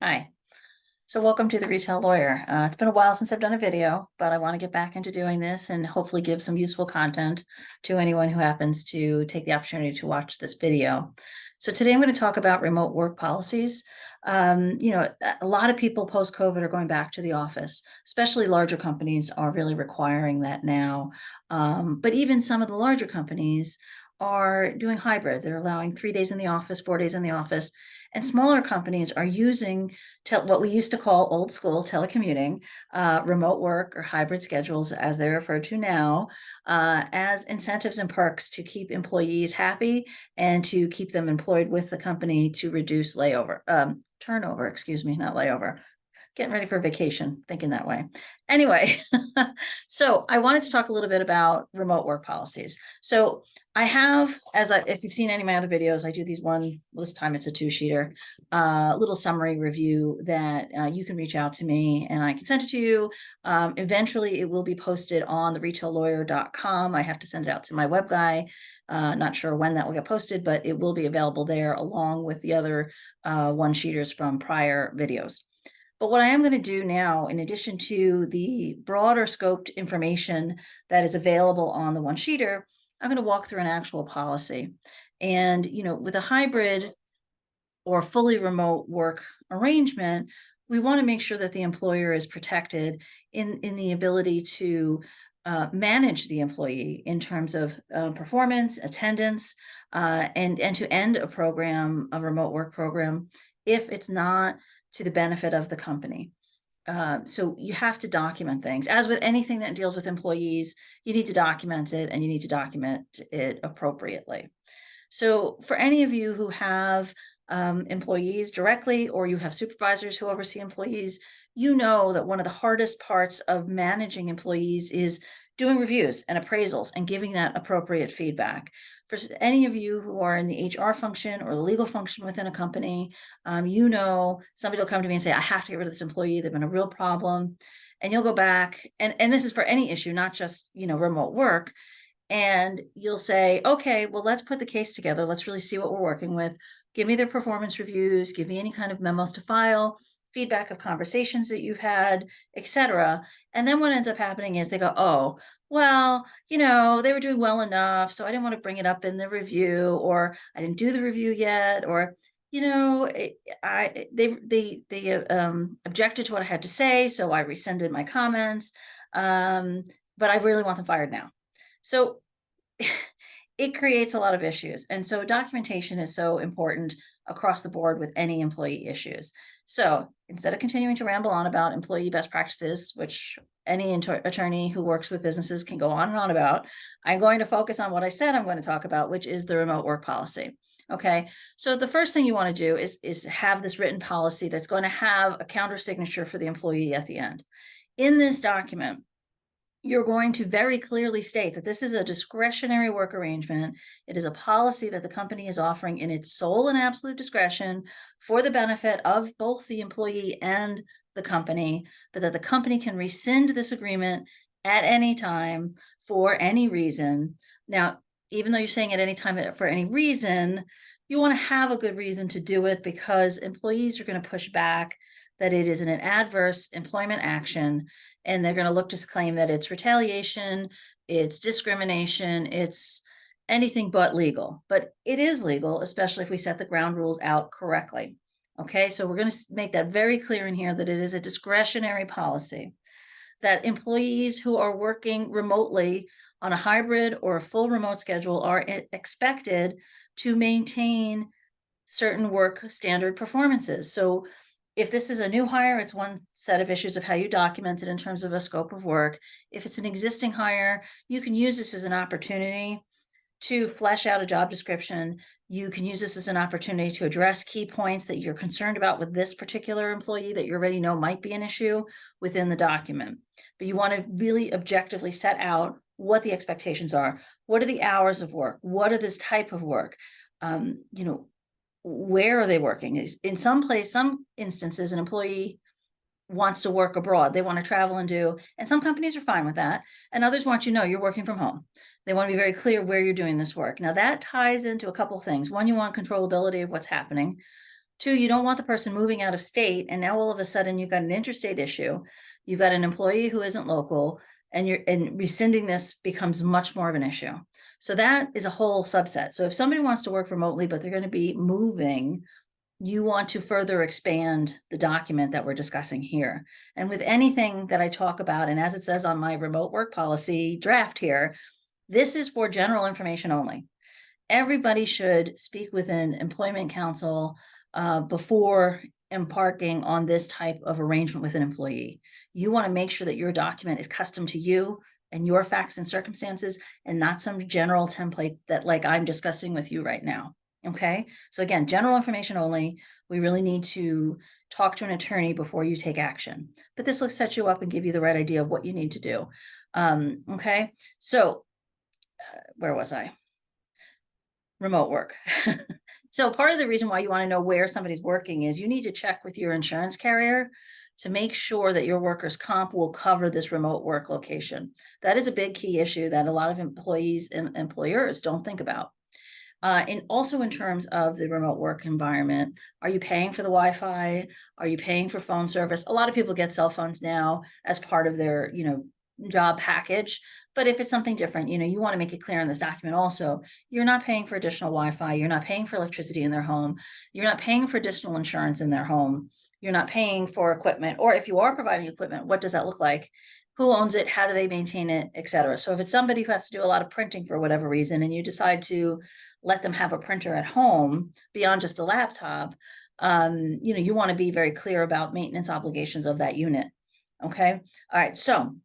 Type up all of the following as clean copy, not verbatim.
Hi. So welcome to the Retail Lawyer. It's been a while since I've done a video, but I want to get back into doing this and hopefully give some useful content to anyone who happens to take the opportunity to watch this video. So today I'm going to talk about remote work policies. A lot of people post-COVID are going back to the office, especially larger companies are really requiring that now. But even some of the larger companies are doing hybrid. They're allowing 3 days in the office, 4 days in the office. And smaller companies are using what we used to call old school telecommuting, remote work or hybrid schedules, as they're referred to now, as incentives and perks to keep employees happy and to keep them employed with the company to reduce turnover, excuse me, not layover. Getting ready for vacation, thinking that way. Anyway, so I wanted to talk a little bit about remote work policies. So I have, if you've seen any of my other videos, I do these this time it's a 2-sheeter, little summary review that you can reach out to me and I can send it to you. Eventually it will be posted on the retaillawyer.com. I have to send it out to my web guy. Not sure when that will get posted, but it will be available there along with the other 1-sheeters from prior videos. But what I am going to do now, in addition to the broader scoped information that is available on the 1-sheeter, I'm going to walk through an actual policy. And, with a hybrid or fully remote work arrangement, we want to make sure that the employer is protected in the ability to manage the employee in terms of performance, attendance, and to end a remote work program, if it's not to the benefit of the company. So you have to document things. As with anything that deals with employees, you need to document it and you need to document it appropriately. So for any of you who have employees directly, or you have supervisors who oversee employees, you know that one of the hardest parts of managing employees is doing reviews and appraisals and giving that appropriate feedback. For any of you who are in the HR function or the legal function within a company, somebody will come to me and say, I have to get rid of this employee. They've been a real problem. And you'll go back, and this is for any issue, not just, remote work. And you'll say, okay, well, let's put the case together. Let's really see what we're working with. Give me their performance reviews, give me any kind of memos to file, feedback of conversations that you've had, etc. And then what ends up happening is they go, oh, well, they were doing well enough, so I didn't want to bring it up in the review, or I didn't do the review yet, or they objected to what I had to say, so I rescinded my comments. But I really want them fired now. So it creates a lot of issues. And so documentation is so important across the board with any employee issues. So instead of continuing to ramble on about employee best practices, which any attorney who works with businesses can go on and on about, I'm going to focus on what I said I'm going to talk about, which is the remote work policy. Okay, so the first thing you want to do is have this written policy that's going to have a counter signature for the employee at the end. In this document, you're going to very clearly state that this is a discretionary work arrangement. It is a policy that the company is offering in its sole and absolute discretion for the benefit of both the employee and the company, but that the company can rescind this agreement at any time for any reason. Now, even though you're saying at any time for any reason, you want to have a good reason to do it, because employees are going to push back that it is an adverse employment action, and they're going to look to claim that it's retaliation, it's discrimination, it's anything but legal. But it is legal, especially if we set the ground rules out correctly. Okay, so we're going to make that very clear in here that it is a discretionary policy, that employees who are working remotely on a hybrid or a full remote schedule are expected to maintain certain work standard performances. So if this is a new hire, it's one set of issues of how you document it in terms of a scope of work. If it's an existing hire, you can use this as an opportunity to flesh out a job description. You can use this as an opportunity to address key points that you're concerned about with this particular employee that you already know might be an issue within the document. But you want to really objectively set out what the expectations are. What are the hours of work? What are this type of work? Where are they working? In some instances, an employee wants to work abroad. They want to travel and some companies are fine with that. And others want you're working from home. They want to be very clear where you're doing this work. Now that ties into a couple of things. One, you want controllability of what's happening. Two, you don't want the person moving out of state, and now all of a sudden you've got an interstate issue. You've got an employee who isn't local, and rescinding this becomes much more of an issue. So that is a whole subset. So if somebody wants to work remotely, but they're going to be moving, you want to further expand the document that we're discussing here. And with anything that I talk about, and as it says on my remote work policy draft here, this is for general information only. Everybody should speak with an employment counsel before embarking on this type of arrangement with an employee. You want to make sure that your document is custom to you and your facts and circumstances, and not some general template that like I'm discussing with you right now. Okay, so again, general information only. We really need to talk to an attorney before you take action, but this will set you up and give you the right idea of what you need to do. Okay, so where was I? Remote work. So part of the reason why you want to know where somebody's working is you need to check with your insurance carrier to make sure that your workers' comp will cover this remote work location. That is a big key issue that a lot of employees and employers don't think about. And also in terms of the remote work environment, are you paying for the Wi-Fi? Are you paying for phone service? A lot of people get cell phones now as part of their, job package. But if it's something different, you want to make it clear in this document also, you're not paying for additional Wi-Fi, you're not paying for electricity in their home, you're not paying for additional insurance in their home, you're not paying for equipment, or if you are providing equipment, what does that look like? Who owns it? How do they maintain it, et cetera? So if it's somebody who has to do a lot of printing for whatever reason, and you decide to let them have a printer at home beyond just a laptop, you want to be very clear about maintenance obligations of that unit. Okay. All right. So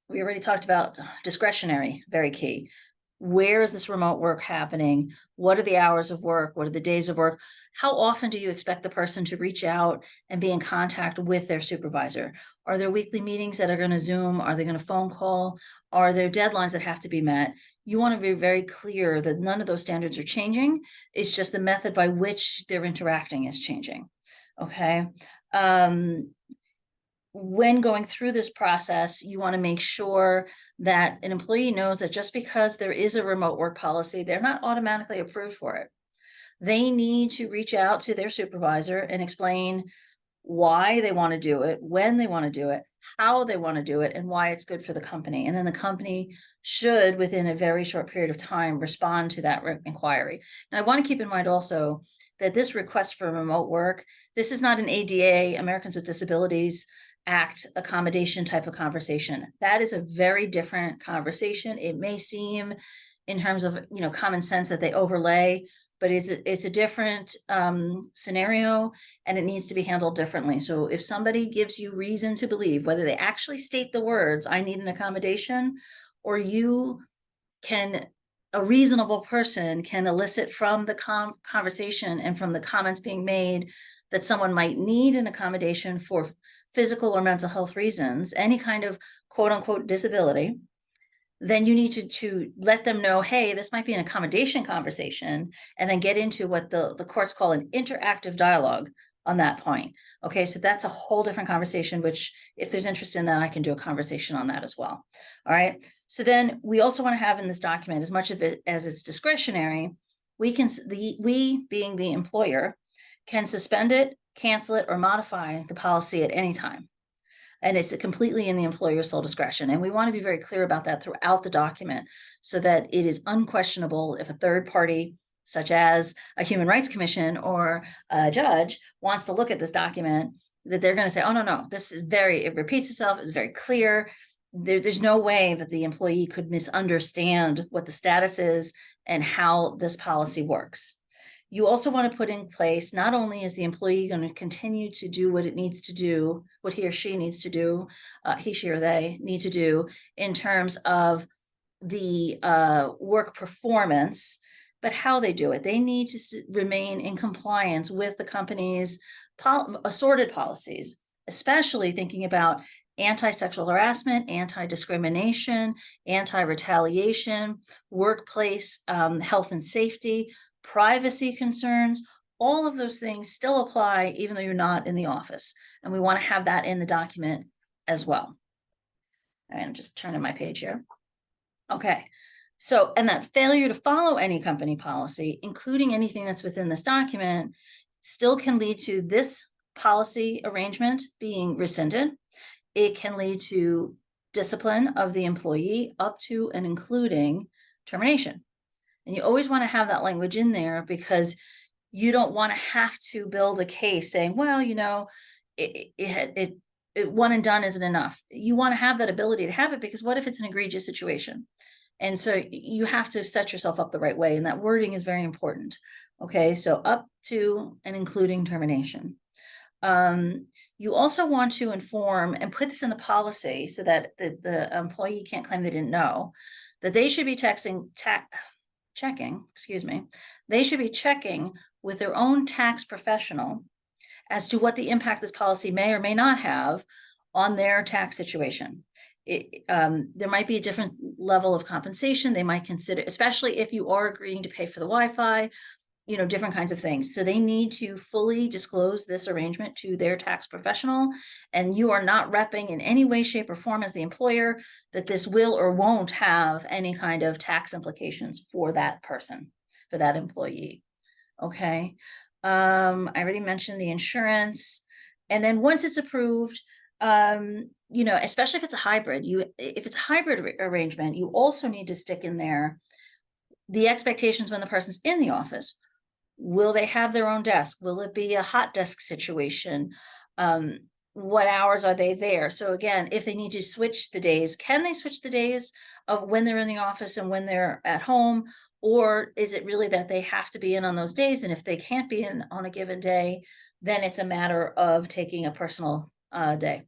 we already talked about discretionary, very key. Where is this remote work happening? What are the hours of work? What are the days of work? How often do you expect the person to reach out and be in contact with their supervisor? Are there weekly meetings that are going to Zoom? Are they going to phone call? Are there deadlines that have to be met? You want to be very clear that none of those standards are changing. It's just the method by which they're interacting is changing. Okay. When going through this process, you want to make sure that an employee knows that just because there is a remote work policy, they're not automatically approved for it. They need to reach out to their supervisor and explain why they want to do it, when they want to do it, how they want to do it, and why it's good for the company. And then the company should, within a very short period of time, respond to that inquiry. And I want to keep in mind also that this request for remote work, this is not an ADA, Americans with Disabilities Act accommodation type of conversation. That is a very different conversation. It may seem in terms of, common sense that they overlay, but it's a different scenario, and it needs to be handled differently. So if somebody gives you reason to believe, whether they actually state the words, I need an accommodation, or a reasonable person can elicit from the conversation and from the comments being made that someone might need an accommodation for physical or mental health reasons, any kind of quote unquote disability, then you need to let them know, hey, this might be an accommodation conversation, and then get into what the courts call an interactive dialogue on that point. Okay, so that's a whole different conversation, which if there's interest in that, I can do a conversation on that as well. All right, so then we also want to have in this document, as much of it as it's discretionary, we being the employer can suspend it, cancel it, or modify the policy at any time. And it's completely in the employer's sole discretion. And we want to be very clear about that throughout the document so that it is unquestionable if a third party, such as a Human Rights Commission or a judge, wants to look at this document, that they're going to say, oh, no, it repeats itself, it's very clear. There's no way that the employee could misunderstand what the status is and how this policy works. You also want to put in place, not only is the employee going to continue to do what it needs to do, what he or she needs to do, he, she, or they need to do in terms of the work performance, but how they do it. They need to remain in compliance with the company's assorted policies, especially thinking about anti-sexual harassment, anti-discrimination, anti-retaliation, workplace health and safety, privacy concerns. All of those things still apply even though you're not in the office. And we want to have that in the document as well. And I'm just turning my page here. Okay. So, and that failure to follow any company policy, including anything that's within this document, still can lead to this policy arrangement being rescinded. It can lead to discipline of the employee up to and including termination. And you always want to have that language in there, because you don't want to have to build a case saying, well, it one and done isn't enough. You want to have that ability to have it, because what if it's an egregious situation? And so you have to set yourself up the right way. And that wording is very important. Okay, so up to and including termination. You also want to inform and put this in the policy so that the employee can't claim they didn't know, that they should be they should be checking with their own tax professional as to what the impact this policy may or may not have on their tax situation. There might be a different level of compensation they might consider, especially if you are agreeing to pay for the Wi-Fi, different kinds of things. So they need to fully disclose this arrangement to their tax professional, and you are not repping in any way, shape, or form as the employer that this will or won't have any kind of tax implications for that person, for that employee. Okay. I already mentioned the insurance. And then once it's approved, especially if it's a hybrid, if it's a hybrid arrangement, you also need to stick in there the expectations when the person's in the office. Will they have their own desk? Will it be a hot desk situation? What hours are they there? So again, if they need to switch the days, can they switch the days of when they're in the office and when they're at home? Or is it really that they have to be in on those days? And if they can't be in on a given day, then it's a matter of taking a personal day.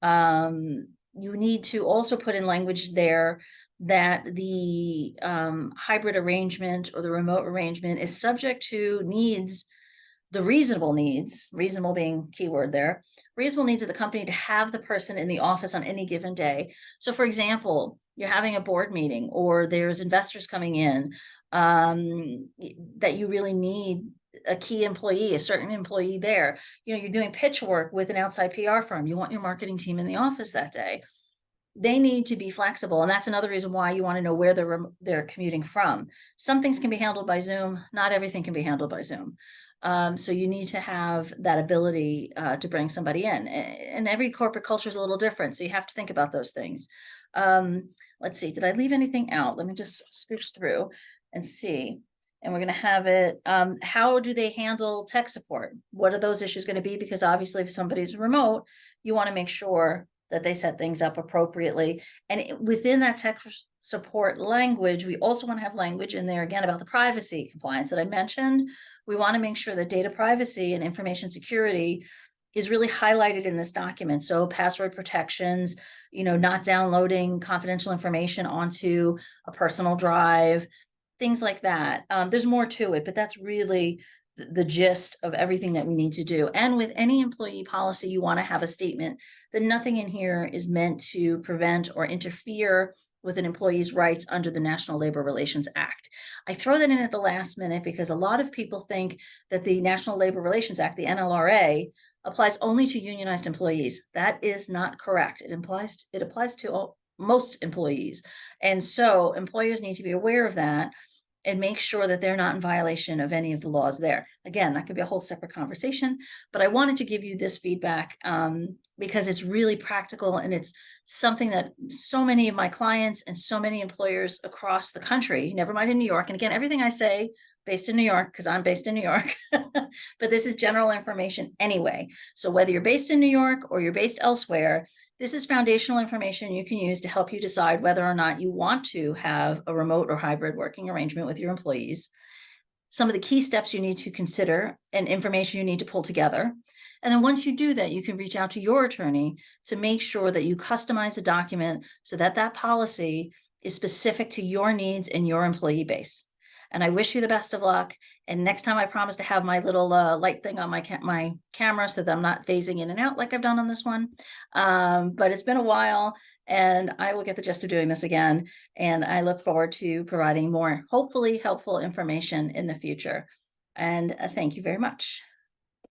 You need to also put in language there that the hybrid arrangement or the remote arrangement is subject to needs, the reasonable needs, reasonable being keyword there, reasonable needs of the company to have the person in the office on any given day. So for example, you're having a board meeting or there's investors coming in that you really need a key employee, a certain employee there. You're doing pitch work with an outside PR firm. You want your marketing team in the office that day. They need to be flexible. And that's another reason why you want to know where they're commuting from. Some things can be handled by Zoom. Not everything can be handled by Zoom. So you need to have that ability to bring somebody in. And every corporate culture is a little different. So you have to think about those things. Let's see, did I leave anything out? Let me just scooch through and see. And we're going to have it, how do they handle tech support? What are those issues going to be? Because obviously if somebody's remote, you want to make sure that they set things up appropriately. And within that tech support language, we also want to have language in there again about the privacy compliance that I mentioned. We want to make sure that data privacy and information security is really highlighted in this document. So password protections, not downloading confidential information onto a personal drive, things like that. There's more to it, but that's really the gist of everything that we need to do. And with any employee policy, you want to have a statement that nothing in here is meant to prevent or interfere with an employee's rights under the National Labor Relations Act. I throw that in at the last minute because a lot of people think that the National Labor Relations Act, the NLRA, applies only to unionized employees. That is not correct. It applies to most employees. And so employers need to be aware of that and make sure that they're not in violation of any of the laws there. Again, that could be a whole separate conversation, but I wanted to give you this feedback because it's really practical and it's something that so many of my clients and so many employers across the country, never mind in New York, and again, everything I say based in New York because I'm based in New York, but this is general information anyway. So whether you're based in New York or you're based elsewhere, this is foundational information you can use to help you decide whether or not you want to have a remote or hybrid working arrangement with your employees, some of the key steps you need to consider and information you need to pull together. And then once you do that, you can reach out to your attorney to make sure that you customize the document so that that policy is specific to your needs and your employee base. And I wish you the best of luck. And next time I promise to have my little light thing on my camera so that I'm not phasing in and out like I've done on this one. But it's been a while and I will get the gist of doing this again. And I look forward to providing more, hopefully helpful information in the future. And thank you very much.